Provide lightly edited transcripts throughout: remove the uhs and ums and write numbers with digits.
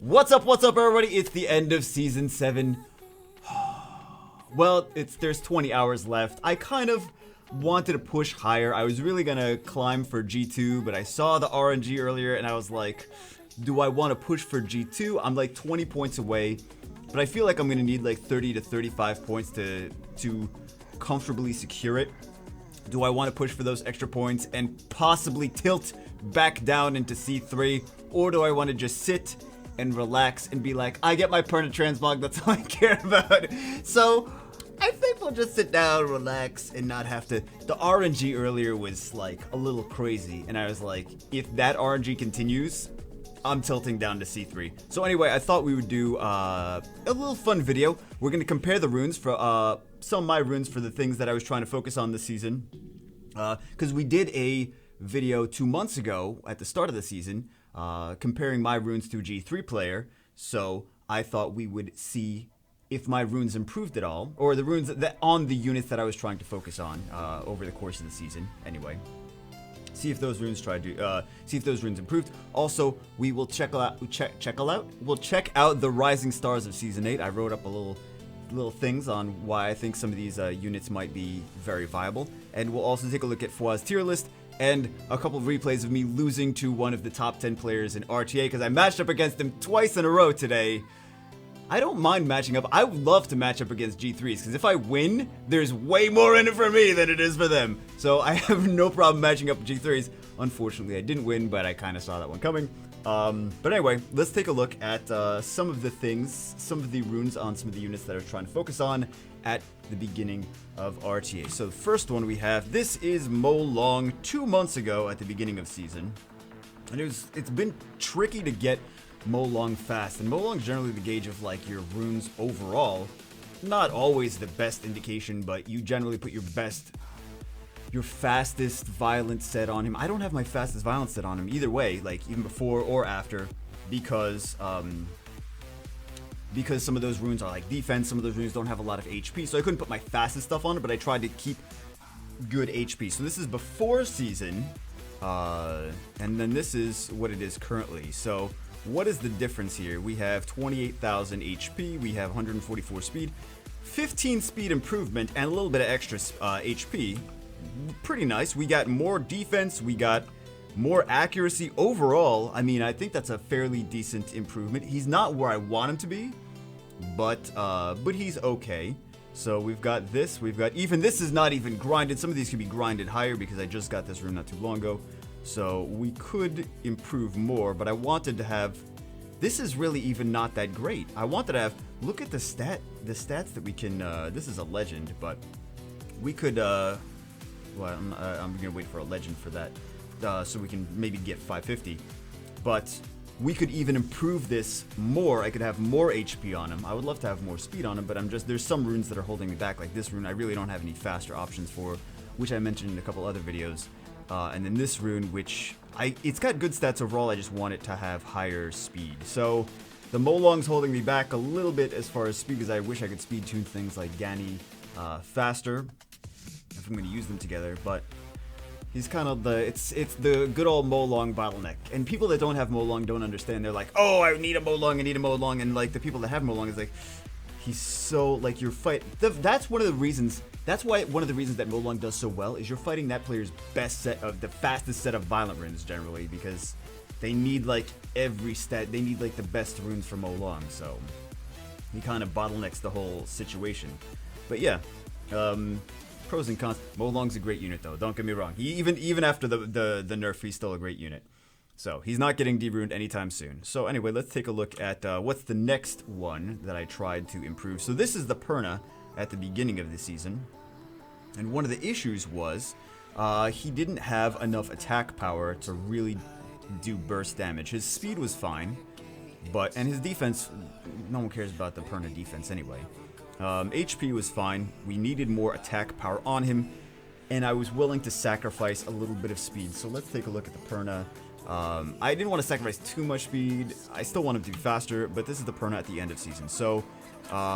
What's up, everybody? It's the end of Season 7. Well, there's 20 hours left. I kind of wanted to push higher. I was really gonna climb for G2, but I saw the RNG earlier, and I was like, do I want to push for G2? I'm like 20 points away, but I feel like I'm gonna need like 30 to 35 points to comfortably secure it. Do I want to push for those extra points and possibly tilt back down into C3, or do I want to just sit and relax and be like, I get my permanent transmog, that's all I care about? So I think we'll just sit down, relax, and not have to. The RNG earlier was like a little crazy, and I was like, if that RNG continues, I'm tilting down to C3. So anyway, I thought we would do a little fun video. We're going to compare the runes for some of my runes for the things that I was trying to focus on this season. Because we did a video 2 months ago at the start of the season comparing my runes to a G3 player. So I thought we would see if my runes improved at all, or the runes that on the units that I was trying to focus on over the course of the season. Anyway, see if those runes improved. Also, we will check out the rising stars of Season 8. I wrote up a little things on why I think some of these units might be very viable, and we'll also take a look at Fouad's tier list and a couple of replays of me losing to one of the top 10 players in RTA because I matched up against him twice in a row today. I don't mind matching up. I would love to match up against G3s because if I win, there's way more in it for me than it is for them. So I have no problem matching up with G3s. Unfortunately, I didn't win, but I kind of saw that one coming. But anyway, let's take a look at some of the runes on some of the units that I was trying to focus on at the beginning of RTA. So the first one we have, this is Mo Long 2 months ago at the beginning of season. And it's been tricky to get Mo Long fast, and Mo Long is generally the gauge of like your runes overall. Not always the best indication, but you generally put your fastest violent set on him. I don't have my fastest violent set on him either way, like even before or after, because some of those runes are like defense, some of those runes don't have a lot of HP, so I couldn't put my fastest stuff on it, but I tried to keep good HP. So this is before season, and then this is what it is currently. So what is the difference here? We have 28,000 HP, we have 144 speed, 15 speed improvement, and a little bit of extra HP. Pretty nice. We got more defense, we got more accuracy overall. I mean, I think that's a fairly decent improvement. He's not where I want him to be, but he's okay. So we've got this, even this is not even grinded. Some of these could be grinded higher because I just got this rune not too long ago. So we could improve more, but I wanted to have, this is really even not that great. I wanted to have, look at the stats that we can, this is a legend, but we could, well, I'm gonna wait for a legend for that, so we can maybe get 550, but we could even improve this more. I could have more HP on him. I would love to have more speed on him, but there's some runes that are holding me back, like this rune I really don't have any faster options for, which I mentioned in a couple other videos. And then this rune, which it's got good stats overall, I just want it to have higher speed. So the Mo Long's holding me back a little bit as far as speed, because I wish I could speed tune things like Gani faster if I'm going to use them together. But he's kind of it's the good old Mo Long bottleneck. And people that don't have Mo Long don't understand. They're like, oh, I need a Mo Long, and like the people that have Mo Long is like, he's so like your fight. That's one of the reasons. That's why one of the reasons that Mo Long does so well is you're fighting that player's best set of the fastest set of violent runes generally, because they need like every stat. They need like the best runes for Mo Long. So he kind of bottlenecks the whole situation. But yeah, pros and cons. Mo Long's a great unit though. Don't get me wrong. He even after the nerf, he's still a great unit. So he's not getting de-runed anytime soon. So anyway, let's take a look at what's the next one that I tried to improve. So this is the Poorna at the beginning of the season. And one of the issues was he didn't have enough attack power to really do burst damage. His speed was fine, and his defense, no one cares about the Poorna defense anyway. HP was fine. We needed more attack power on him, and I was willing to sacrifice a little bit of speed. So let's take a look at the Poorna. I didn't want to sacrifice too much speed. I still want him to be faster, but this is the Poorna at the end of season. So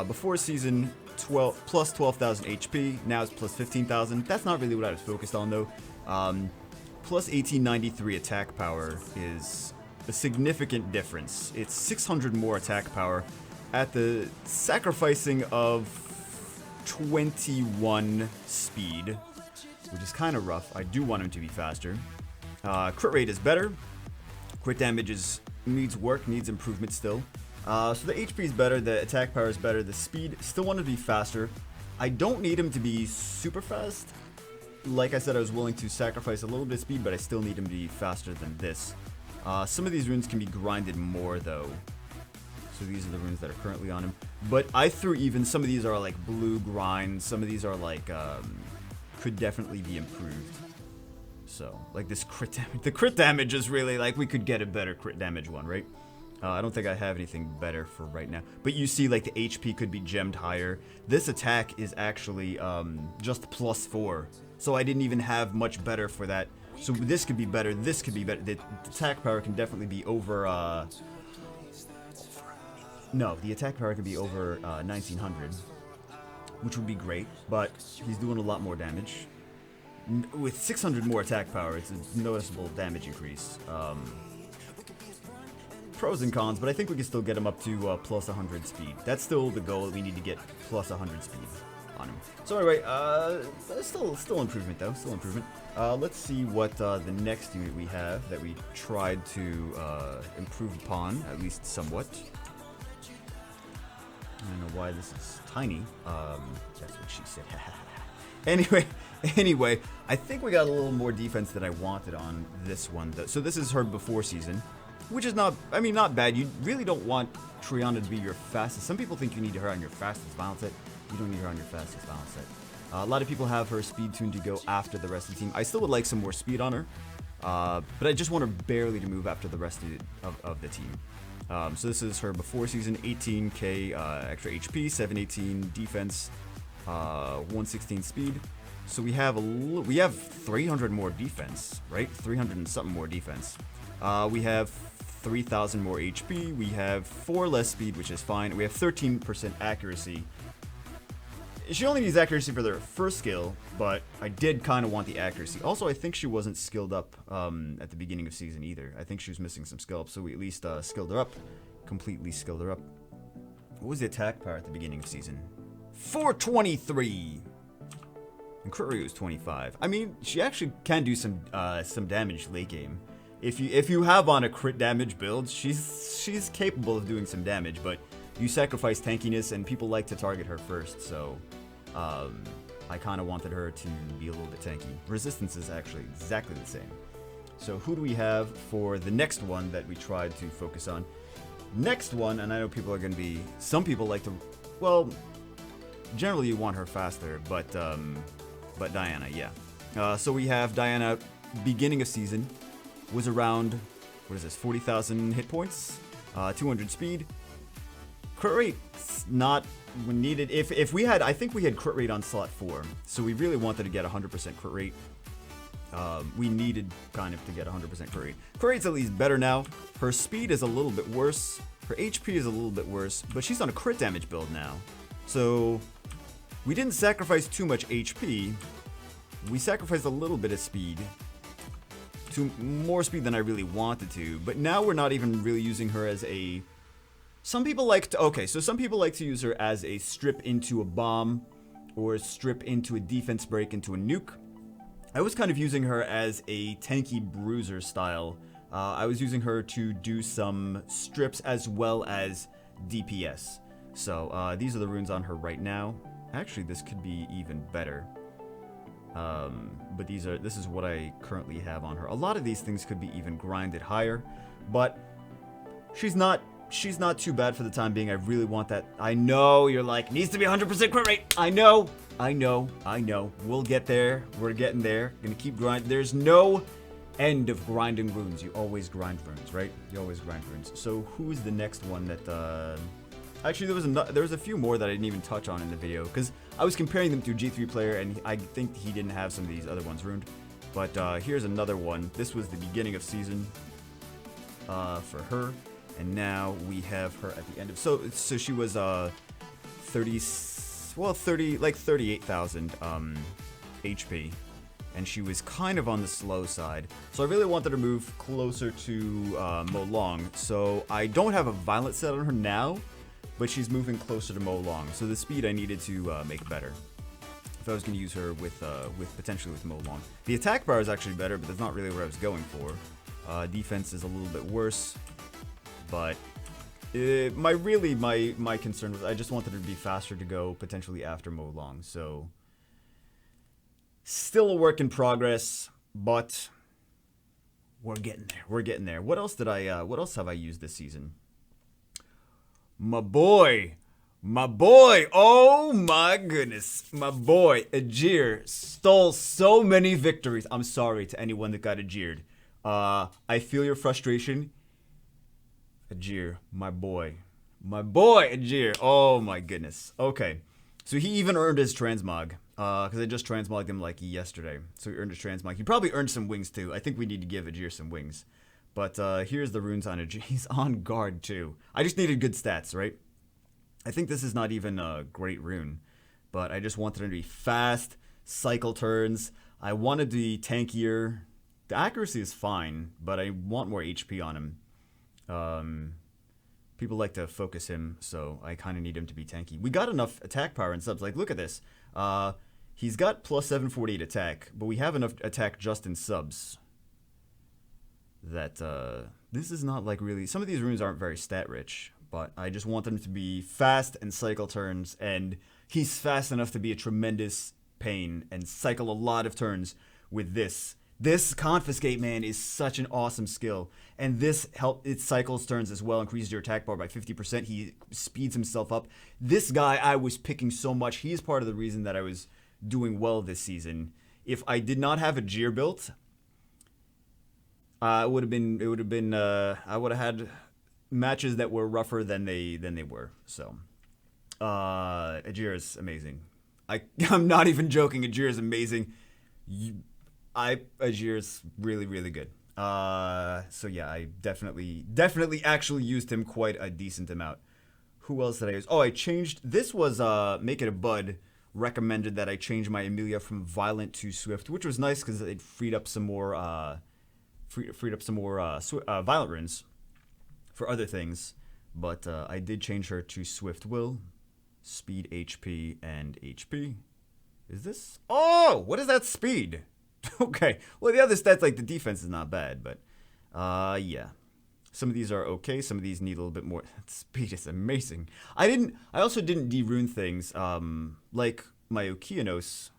before season, plus 12,000 HP. Now it's plus 15,000. That's not really what I was focused on though. Plus 1893 attack power is a significant difference. It's 600 more attack power at the sacrificing of 21 speed, which is kind of rough. I do want him to be faster. Crit rate is better. Crit damage needs work, needs improvement still. So the HP is better, the attack power is better, the speed still want to be faster. I don't need him to be super fast. Like I said, I was willing to sacrifice a little bit of speed, but I still need him to be faster than this. Some of these runes can be grinded more though. So these are the runes that are currently on him. But I threw even, some of these are like blue grind, some of these are like, could definitely be improved. So, like this crit damage, the crit damage is really like, we could get a better crit damage one, right? I don't think I have anything better for right now. But you see like the HP could be gemmed higher. This attack is actually just +4. So I didn't even have much better for that. So this could be better, this could be better. The attack power can definitely be over, no, the attack power could be over 1900, which would be great, but he's doing a lot more damage. With 600 more attack power, it's a noticeable damage increase. Pros and cons, but I think we can still get him up to plus 100 speed. That's still the goal. We need to get plus 100 speed on him. So anyway, still improvement though. Still improvement. Let's see what the next unit we have that we tried to improve upon, at least somewhat. I don't know why this is tiny. That's what she said. Anyway, I think we got a little more defense than I wanted on this one. So this is her before season, which is not bad. You really don't want Triana to be your fastest. Some people think you need her on your fastest balance set. You don't need her on your fastest balance set. A lot of people have her speed tuned to go after the rest of the team. I still would like some more speed on her, but I just want her barely to move after the rest of the team. So this is her before season, 18k extra HP, 718 defense, 116 speed. So we have 300 more defense, right? 300 and something more defense. We have 3,000 more HP. We have 4 less speed, which is fine. We have 13% accuracy. She only needs accuracy for their first skill, but I did kind of want the accuracy. Also, I think she wasn't skilled up at the beginning of season either. I think she was missing some skill up, so we at least skilled her up. Completely skilled her up. What was the attack power at the beginning of season? 423! And crit rate was 25. I mean, she actually can do some damage late game. If you have on a crit damage build, she's capable of doing some damage, but you sacrifice tankiness, and people like to target her first, so I kind of wanted her to be a little bit tanky. Resistance is actually exactly the same. So who do we have for the next one that we tried to focus on? Next one, and I know people are going to be... Some people like to... Well, generally you want her faster, but Diana, yeah. So we have Diana, beginning of season, was around, what is this, 40,000 hit points, 200 speed. Crit rate, not when needed. If we had, I think we had crit rate on slot 4, so we really wanted to get 100% crit rate. We needed kind of to get 100% crit rate. Crit rate's at least better now. Her speed is a little bit worse. Her HP is a little bit worse, but she's on a crit damage build now. So we didn't sacrifice too much HP. We sacrificed a little bit of speed. More speed than I really wanted to, but now we're not even really using her as a... Some people like to use her as a strip into a bomb, or strip into a defense break into a nuke. I was kind of using her as a tanky bruiser style. I was using her to do some strips as well as DPS. So these are the runes on her right now. Actually, this could be even better. But this is what I currently have on her. A lot of these things could be even grinded higher, but she's not too bad for the time being. I really want that. I know you're like, needs to be 100% crit rate. I know. We'll get there. We're getting there. Gonna keep grinding. There's no end of grinding runes. You always grind runes, right? You always grind runes. So who's the next one that, actually, there was a few more that I didn't even touch on in the video, because I was comparing them to G3 player, and I think he didn't have some of these other ones ruined. But here's another one. This was the beginning of season for her, and now we have her at the end of... So she was 38,000 HP. and she was kind of on the slow side. So I really wanted to move closer to Mo Long. So I don't have a violent set on her now, but she's moving closer to Mo Long. So the speed I needed to make better if I was going to use her with potentially with Mo Long. The attack bar is actually better, but that's not really what I was going for. Defense is a little bit worse, but my concern was I just wanted her to be faster to go potentially after Mo Long. So still a work in progress, but we're getting there. We're getting there. What else have I used this season? My boy, oh my goodness, my boy, Ajir stole so many victories. I'm sorry to anyone that got Ajired. I feel your frustration. Ajir, my boy, Ajir, oh my goodness. Okay, so he even earned his transmog, because I just transmogged him like yesterday. So he earned his transmog. He probably earned some wings too. I think we need to give Ajir some wings. But here's the runes on Ajir. He's on guard too. I just needed good stats, right? I think this is not even a great rune, but I just wanted him to be fast, cycle turns. I wanted to be tankier. The accuracy is fine, but I want more HP on him. People like to focus him, so I kind of need him to be tanky. We got enough attack power and subs. Like, look at this. He's got plus 748 attack, but we have enough attack just in subs. That this is not like really. Some of these runes aren't very stat rich, but I just want them to be fast and cycle turns, and he's fast enough to be a tremendous pain and cycle a lot of turns with this. This Confiscate, man, is such an awesome skill, and this it cycles turns as well, increases your attack bar by 50%. He speeds himself up. This guy I was picking so much. He is part of the reason that I was doing well this season. If I did not have a Ajir built, I would have had matches that were rougher than they were. So, Ajir is amazing. I'm not even joking. Ajir is amazing. Ajir is really, really good. So yeah, I definitely actually used him quite a decent amount. Who else did I use? Oh, I changed. This was Make It a Bud recommended that I change my Amelia from Violent to Swift, which was nice because it freed up some more Violent runes for other things. But I did change her to Swift Will, Speed, HP, and HP. Is this? Oh, what is that speed? Okay, well the other stats like the defense is not bad, but yeah, some of these are okay. Some of these need a little bit more. Speed is amazing. I also didn't de-rune things like my Okeanos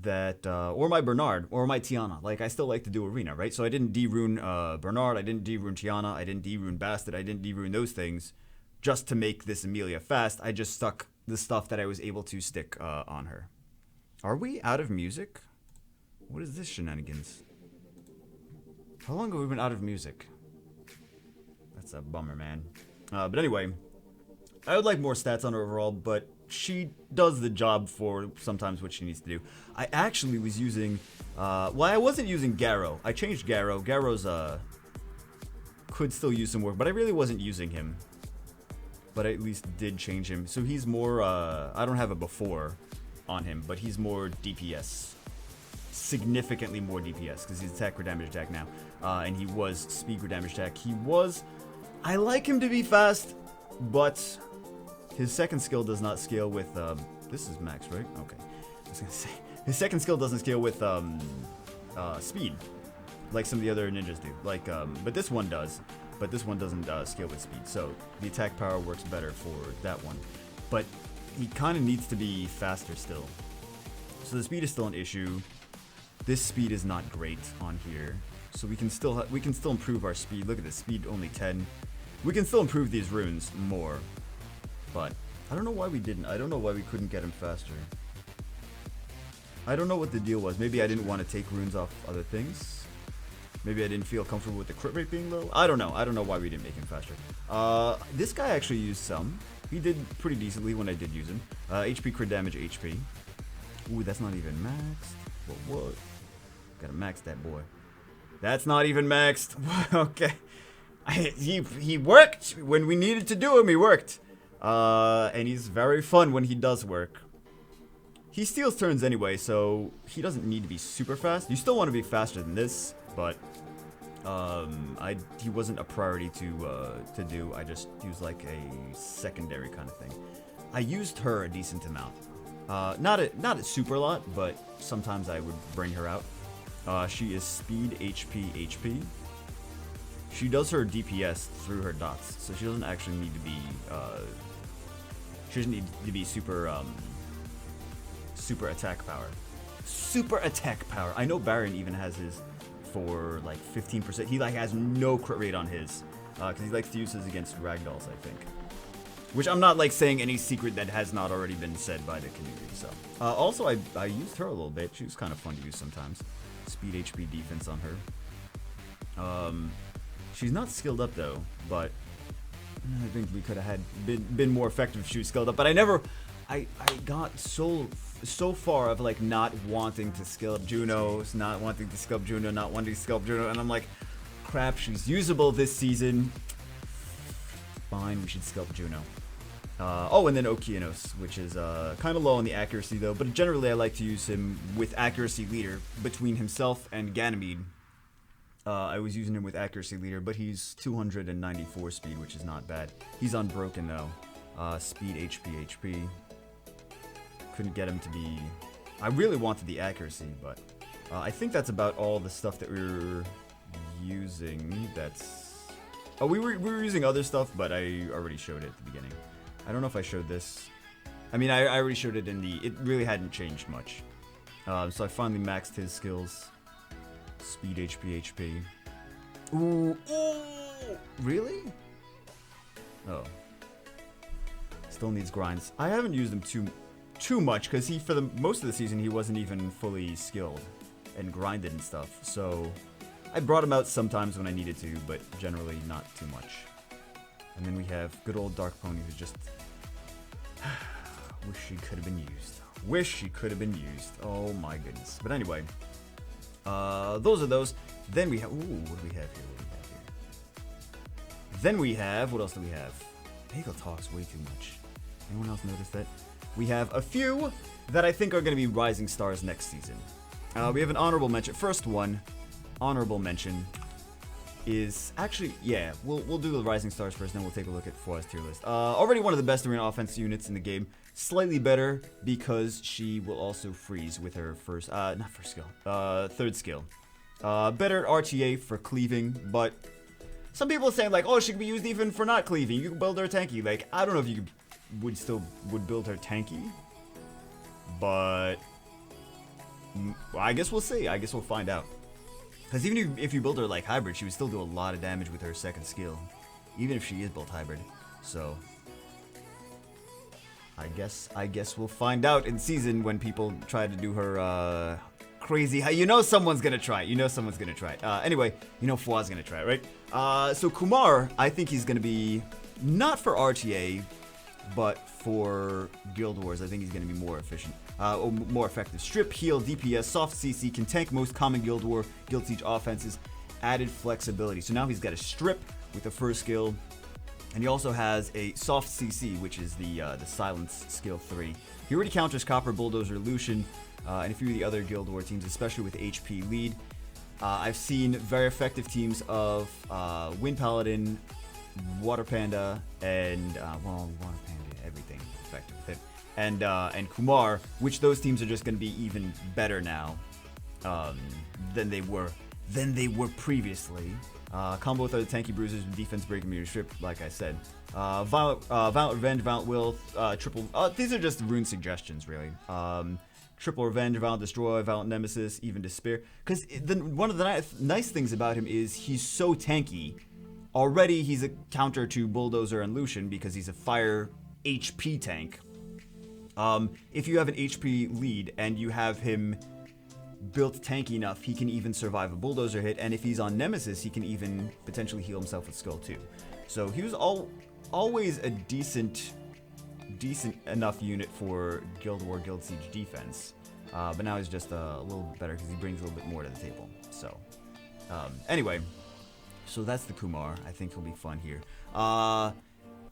or my Bernard or my Tiana. Like I still like to do arena, right? So I didn't de-rune Bernard. I didn't de-rune Tiana. I didn't de-rune Bastard. I didn't de-rune those things just to make this Amelia fast. I just stuck the stuff that I was able to stick on her. Are we out of music? What is this shenanigans? How long have we been out of music? That's a bummer, man. But anyway, I would like more stats on her overall, but she does the job for sometimes what she needs to do. I actually was using, well, I wasn't using Garrow. I changed Garrow. Garrow's, could still use some work, but I really wasn't using him. But I at least did change him. So he's more, I don't have a before on him, but he's more DPS. Significantly more DPS because he's attack or damage attack now, and he was speed or damage attack. I like him to be fast, but his second skill does not scale with this is max, right? Okay, I was gonna say his second skill doesn't scale with speed like some of the other ninjas do, like but this one does, but this one doesn't scale with speed, so the attack power works better for that one, but he kind of needs to be faster still, so the speed is still an issue. This speed is not great on here, so we can still improve our speed. Look at this speed, only 10. We can still improve these runes more, but I don't know why we didn't. I don't know why we couldn't get him faster. I don't know what the deal was. Maybe I didn't want to take runes off other things. Maybe I didn't feel comfortable with the crit rate being low. I don't know. I don't know why we didn't make him faster. This guy actually used some. He did pretty decently when I did use him. HP crit damage, HP. Ooh, that's not even maxed. What? Gotta max that boy. That's not even maxed. Okay. He worked when we needed to do him. He worked. And he's very fun when he does work. He steals turns anyway, so he doesn't need to be super fast. You still want to be faster than this, but he wasn't a priority to do. I just used like a secondary kind of thing. I used her a decent amount. Not a super lot, but sometimes I would bring her out. She is speed, HP. She does her DPS through her dots, so she doesn't actually need to be. She doesn't need to be super attack power. Super attack power. I know Baron even has his for like 15%. He like has no crit rate on his, because he likes to use his against ragdolls, I think. Which I'm not like saying any secret that has not already been said by the community. So also I used her a little bit. She was kind of fun to use sometimes. Speed, HP, defense on her. She's not skilled up though, but I think we could have been more effective if she was skilled up. But I got so far of like not wanting to skill up Juno, not wanting to skill up Juno, and I'm like, crap, she's usable this season. Fine, we should skill up Juno. Oh, and then Okeanos, which is kind of low on the accuracy though, but generally I like to use him with accuracy leader between himself and Ganymede. I was using him with accuracy leader, but he's 294 speed, which is not bad. He's unbroken though. Speed, HP. Couldn't get him to be. I really wanted the accuracy, but I think that's about all the stuff that we were using. Oh, we were using other stuff, but I already showed it at the beginning. I don't know if I showed this. I mean, I already showed it in it really hadn't changed much. So I finally maxed his skills. Speed, HP. Ooh. Really? Oh. Still needs grinds. I haven't used him too much, because for the most of the season, he wasn't even fully skilled and grinded and stuff. So I brought him out sometimes when I needed to, but generally not too much. And then we have good old Dark Pony, who's just... Wish she could have been used. Oh my goodness. But anyway, those are those. Then we have... Ooh, what do we have here? Then we have... What else do we have? Bagel talks way too much. Anyone else notice that? We have a few that I think are going to be rising stars next season. We have an honorable mention. First one, honorable mention, is actually, yeah, we'll do the rising stars first, then we'll take a look at Fua's tier list. Already one of the best arena offense units in the game. Slightly better because she will also freeze with her third skill. Better RTA for cleaving, but some people are saying like, oh, she can be used even for not cleaving. You can build her tanky. Like, I don't know if you would build her tanky, but I guess we'll see. I guess we'll find out. Because even if you build her like hybrid, she would still do a lot of damage with her second skill, even if she is built hybrid. So I guess we'll find out in season when people try to do her crazy. You know someone's gonna try it. Anyway, you know Fua's gonna try it, right? So Kumar, I think he's gonna be not for RTA, but for Guild Wars. I think he's gonna be more efficient. More effective. Strip, heal, DPS, soft CC, can tank most common Guild War, Guild Siege offenses, added flexibility. So now he's got a strip with the first skill, and he also has a soft CC, which is the silence skill 3. He already counters Copper, Bulldozer, Lucian, and a few of the other Guild War teams, especially with HP lead. I've seen very effective teams of Wind Paladin, Water Panda, and Water Panda, everything effective with it. And Kumar, which those teams are just going to be even better now than they were previously. Combo with other tanky bruisers with defense break immunity strip, like I said. Violent Revenge, Violent Will, triple. These are just rune suggestions, really. Triple Revenge, Violent Destroy, Violent Nemesis, even Despair. Because one of the nice things about him is he's so tanky. Already, he's a counter to Bulldozer and Lucian because he's a fire HP tank. If you have an HP lead and you have him built tanky enough, he can even survive a Bulldozer hit, and if he's on Nemesis, he can even potentially heal himself with Skull too. So he was always a decent enough unit for Guild War, Guild Siege defense, but now he's just a little bit better because he brings a little bit more to the table. So anyway, so that's the Kumar. I think he'll be fun here. I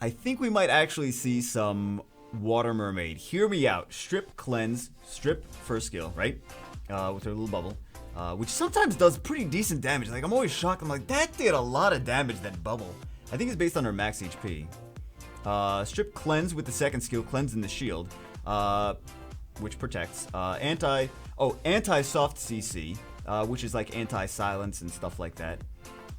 think we might actually see some Water Mermaid. Hear me out. Strip, cleanse, strip, first skill, right? With her little bubble. Which sometimes does pretty decent damage. Like, I'm always shocked. I'm like, that did a lot of damage, that bubble. I think it's based on her max HP. Strip, cleanse with the second skill, cleansing the shield. Which protects. Anti-soft CC, which is like anti-silence and stuff like that.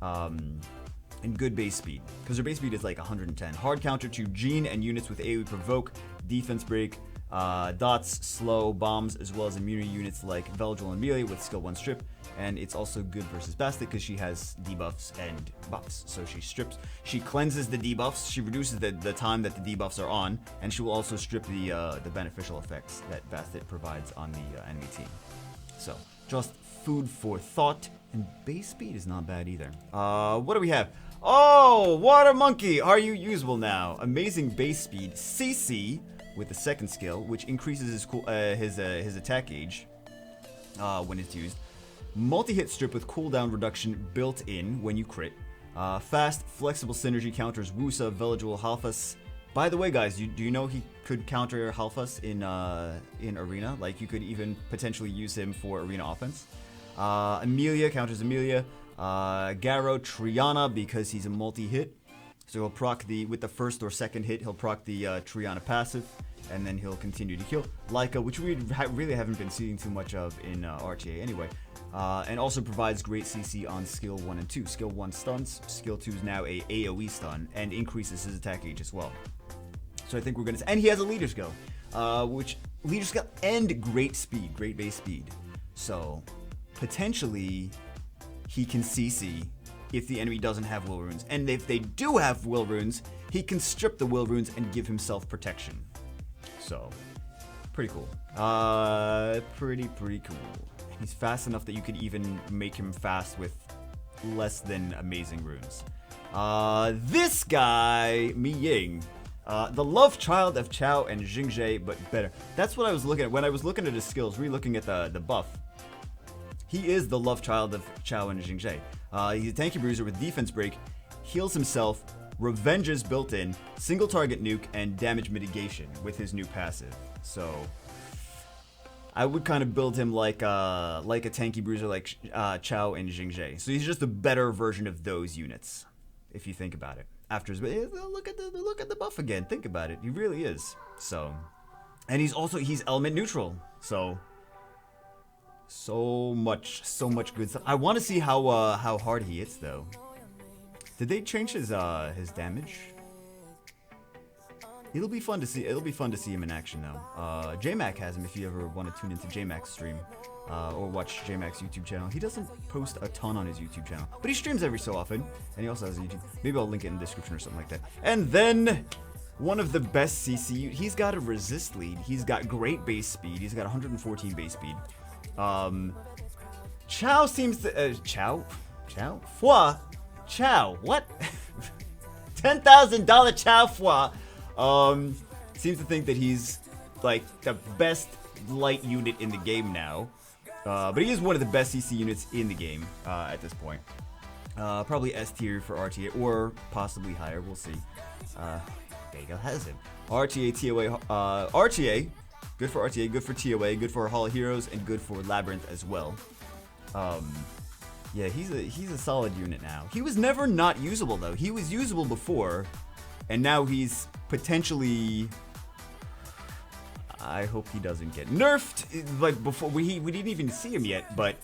And good base speed, because her base speed is like 110. Hard counter to Jean and units with AoE provoke, defense break, dots, slow, bombs, as well as immunity units like Veldril and Melee with skill 1 strip. And it's also good versus Bastet because she has debuffs and buffs. So she cleanses the debuffs, she reduces the time that the debuffs are on, and she will also strip the beneficial effects that Bastet provides on the enemy team. So, just food for thought, and base speed is not bad either. What do we have? Oh, Water Monkey, are you usable now? Amazing base speed, CC with the second skill, which increases his attack gauge when it's used. Multi-hit strip with cooldown reduction built in when you crit. Fast, flexible synergy counters Wusa, Veladril, Halfas. By the way, guys, do you know he could counter Halfas in Arena? Like, you could even potentially use him for Arena offense. Amelia counters Amelia. Garo, Triana, because he's a multi-hit. So he'll proc with the first or second hit, he'll proc the Triana passive, and then he'll continue to heal. Leica, which we really haven't been seeing too much of in RTA anyway. And also provides great CC on skill 1 and 2. Skill 1 stuns, skill 2 is now a AoE stun, and increases his attack gauge as well. So I think we're gonna, and he has a leader skill, which leader skill and great speed, great base speed. So potentially he can CC if the enemy doesn't have will runes, and if they do have will runes, he can strip the will runes and give himself protection. So pretty cool. Pretty cool. He's fast enough that you could even make him fast with less than amazing runes. This guy, Mi Ying, the love child of Chao and Xingzhe, but better. That's what I was looking at when I was looking at his skills, re-looking at the buff. He is the love child of Chao and Xingzhe. He's a tanky bruiser with defense break, heals himself, revenges built in, single target nuke, and damage mitigation with his new passive. So I would kind of build him like a tanky bruiser like Chao and Xingzhe. So he's just a better version of those units, if you think about it. After his, look at the buff again. Think about it. He really is. So, and he's element neutral. So much good stuff. I want to see how hard he hits though. Did they change his damage? It'll be fun to see him in action though. JMac has him if you ever want to tune into JMac's stream or watch JMac's YouTube channel. He doesn't post a ton on his YouTube channel, but he streams every so often, and he also has a YouTube. Maybe I'll link it in the description or something like that. And then one of the best CC, he's got a resist lead. He's got great base speed. He's got 114 base speed. Chao seems to Chao, what? $10,000 Chao Fua. Seems to think that he's like the best light unit in the game now. But he is one of the best CC units in the game at this point. Probably S tier for RTA or possibly higher. We'll see. Vega has him. RTA, TOA, RTA. Good for RTA, good for TOA, good for Hall of Heroes, and good for Labyrinth as well. Yeah, he's a solid unit now. He was never not usable though. He was usable before, and now he's potentially. I hope he doesn't get nerfed. Like before, we didn't even see him yet, but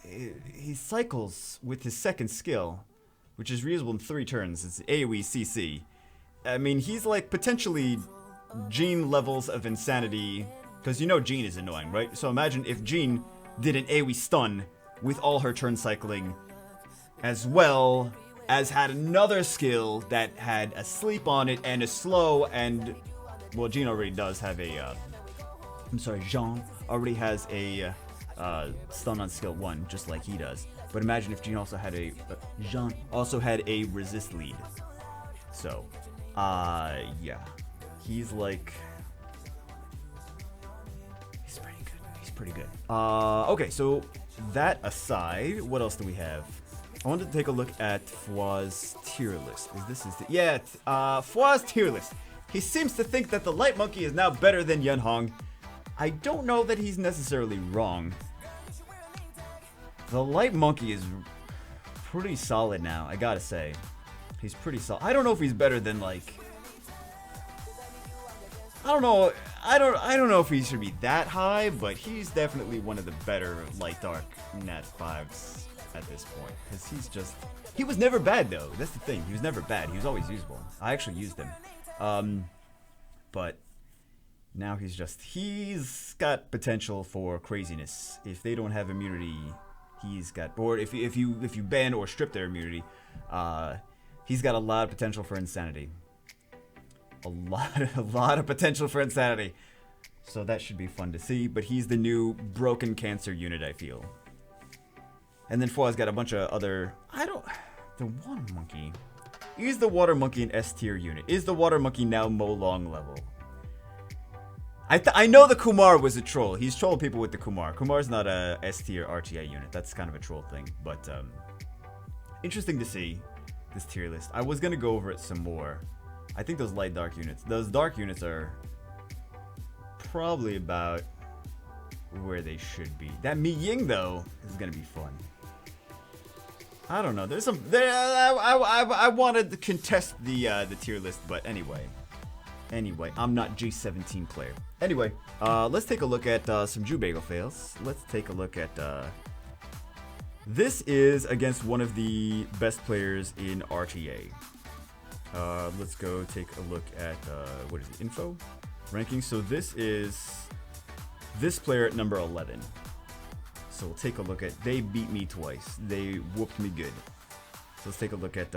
he cycles with his second skill, which is reusable in 3 turns. It's AoE CC. I mean, he's like potentially Jean levels of insanity, because you know Jean is annoying, right? So imagine if Jean did an AoE stun with all her turn cycling, as well as had another skill that had a sleep on it and a slow, and well, Jean already does have a Jean already has a stun on skill 1, just like he does. But imagine if Jean also had Jean also had a resist lead. So, yeah, he's like, he's pretty good. He's pretty good. Okay, so that aside, what else do we have? I wanted to take a look at Fua's tier list. Fua's tier list. He seems to think that the Light Monkey is now better than Yunhong. I don't know that he's necessarily wrong. The Light Monkey is pretty solid now, I gotta say. He's pretty solid. I don't know if he's better than, like... I don't know. I don't know if he should be that high, but he's definitely one of the better Light Dark Nat 5s at this point. Because he's just... He was never bad, though. That's the thing. He was never bad. He was always usable. I actually used him. But now he's got potential for craziness. If they don't have immunity, he's got... Or if you ban or strip their immunity, he's got a lot of potential for insanity. A lot of potential for insanity. So that should be fun to see. But he's the new broken cancer unit, I feel. And then Fua's got a bunch of other... The Water Monkey. Is the Water Monkey an S tier unit? Is the Water Monkey now Mo Long level? I know the Kumar was a troll. He's trolling people with the Kumar. Kumar's not a S tier RTA unit. That's kind of a troll thing. But interesting to see this tier list. I was going to go over it some more. I think those light dark units. Those dark units are probably about where they should be. That Mi Ying, though, is going to be fun. I don't know. There's some... I wanted to contest the tier list, but anyway. I'm not G17 player. Anyway, let's take a look at some Jew Bagel fails. Let's take a look at... This is against one of the best players in RTA. Let's go take a look at, what is it, info? Ranking. So this is this player at number 11. So we'll take a look at, they beat me twice. They whooped me good. So let's take a look at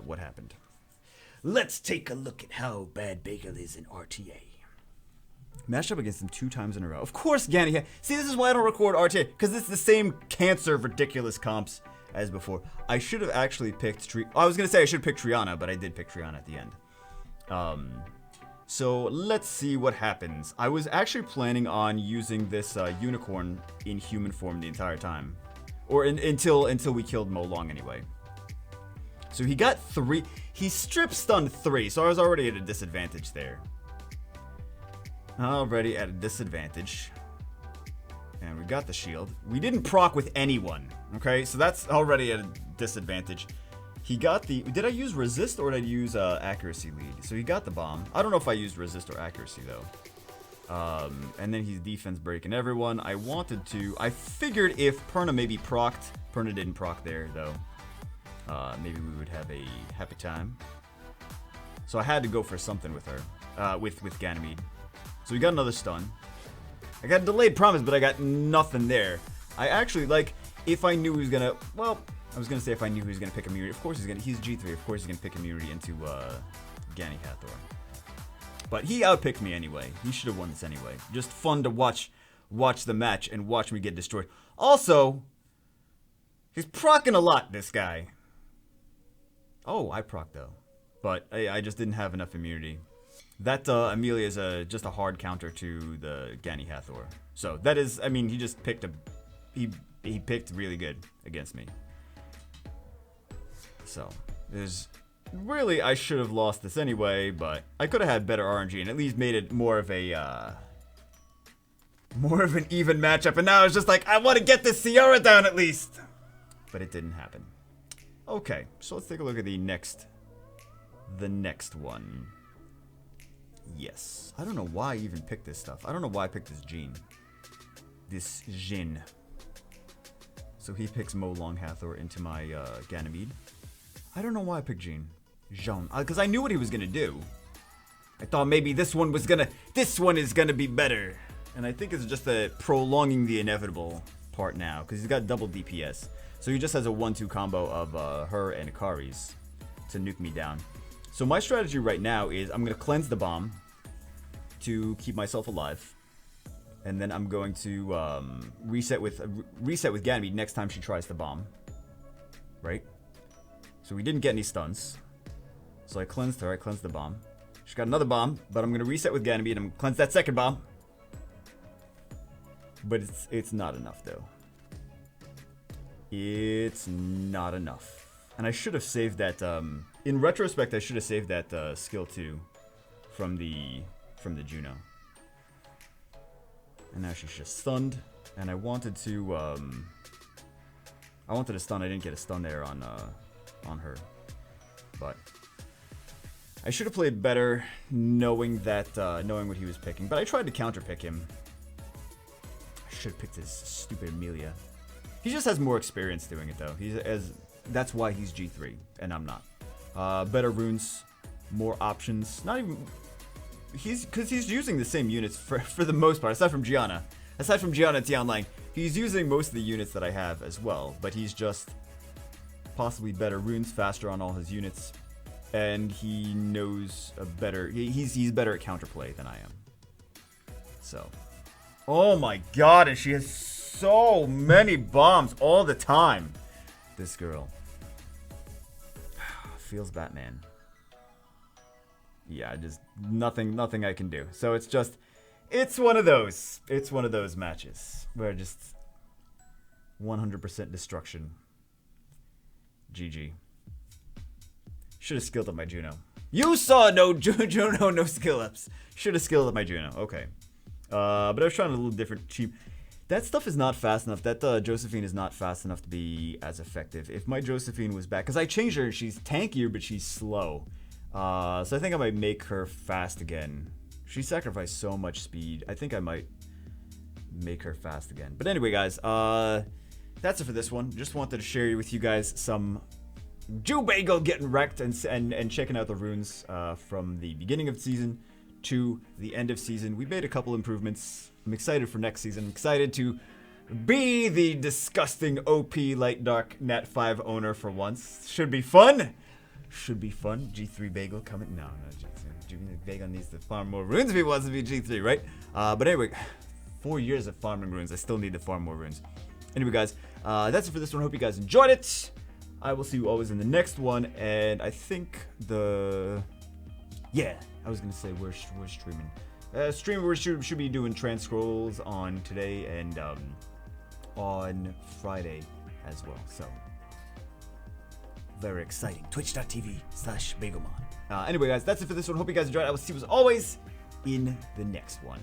what happened. Let's take a look at how bad Bagel is in RTA. Matched up against him 2 times in a row. Of course, Ganny. See, this is why I don't record RTA, because it's the same cancer ridiculous comps as before. I should have actually picked I was going to say I should pick Triana, but I did pick Triana at the end. So let's see what happens. I was actually planning on using this unicorn in human form the entire time. Or until we killed Mo Long anyway. So he got 3. He strip stunned 3, so I was already at a disadvantage there. Already at a disadvantage. And we got the shield. We didn't proc with anyone. Okay, so that's already at a disadvantage. He got the... Did I use resist or did I use accuracy lead? So he got the bomb. I don't know if I used resist or accuracy though. And then he's defense breaking everyone. I wanted to... I figured if Poorna maybe procced... Poorna didn't proc there though. Maybe we would have a happy time. So I had to go for something with her. With Ganymede. So we got another stun. I got a delayed promise, but I got nothing there. I actually, like, if I knew he was gonna... Well, I was gonna say if I knew he was gonna pick immunity. Of course he's gonna... He's G3. Of course he's gonna pick immunity into Gani Hathor. But he outpicked me anyway. He should have won this anyway. Just fun to watch the match and watch me get destroyed. Also, he's proccing a lot, this guy. Oh, I proc though. But I just didn't have enough immunity. That Amelia is just a hard counter to the Gani Hathor. So that is, I mean, he just picked he picked really good against me. So there's really, I should have lost this anyway, but I could have had better RNG and at least made it more of an even matchup. And now it's just like, I want to get this Sierra down at least, but it didn't happen. Okay, so let's take a look at the next one. Yes. I don't know why I even picked this stuff. I don't know why I picked this Jin. This Jin. So he picks Mo Long Hathor into my Ganymede. I don't know why I picked Jin. Jean. Because I knew what he was going to do. I thought maybe this one is going to be better. And I think it's just prolonging the inevitable part now. Because he's got double DPS. So he just has a 1-2 combo of her and Akari's to nuke me down. So my strategy right now is I'm going to cleanse the bomb to keep myself alive. And then I'm going to reset with Ganymede next time she tries the bomb. Right? So we didn't get any stuns. So I cleansed her. I cleansed the bomb. She got another bomb, but I'm going to reset with Ganymede and I'm going to cleanse that second bomb. But it's not enough though. It's not enough. And I should have saved that, in retrospect, I should have saved that skill 2 from the Juno. And now she's just stunned. And I wanted to stun. I didn't get a stun there on her. But I should have played better knowing what he was picking. But I tried to counter pick him. I should have picked his stupid Amelia. He just has more experience doing it though. That's why he's G3 and I'm not. Better runes, more options. Not even because he's using the same units for the most part, aside from Gianna. Aside from Gianna Tianlang, he's using most of the units that I have as well, but he's just possibly better runes, faster on all his units, and he knows a better. He's better at counterplay than I am. So, oh my god, and she has so many bombs all the time. This girl feels Batman. Yeah, just nothing I can do. So it's one of those matches where just 100% destruction. GG. Should have skilled up my Juno. You saw no Juno, no skill ups. Should have skilled up my Juno. Okay. But I was trying a little different, cheap. That stuff is not fast enough. That Josephine is not fast enough to be as effective. If my Josephine was back, because I changed her, she's tankier, but she's slow. So I think I might make her fast again. She sacrificed so much speed. I think I might make her fast again. But anyway, guys, that's it for this one. Just wanted to share with you guys some Jew Bagel getting wrecked and checking out the runes from the beginning of the season to the end of season. We made a couple improvements. I'm excited for next season. I'm excited to be the disgusting OP Light Dark Nat 5 owner for once. Should be fun. Should be fun. G3 Bagel coming. No, G3 Bagel needs to farm more runes if he wants to be G3, right? But anyway, 4 years of farming runes. I still need to farm more runes. Anyway, guys, that's it for this one. Hope you guys enjoyed it. I will see you always in the next one. And I think yeah, I was gonna say we're streaming. We should be doing trans scrolls on today and on Friday as well. So very exciting. Twitch.tv/Bagelmon. Anyway, guys, that's it for this one. Hope you guys enjoyed. I will see you as always in the next one.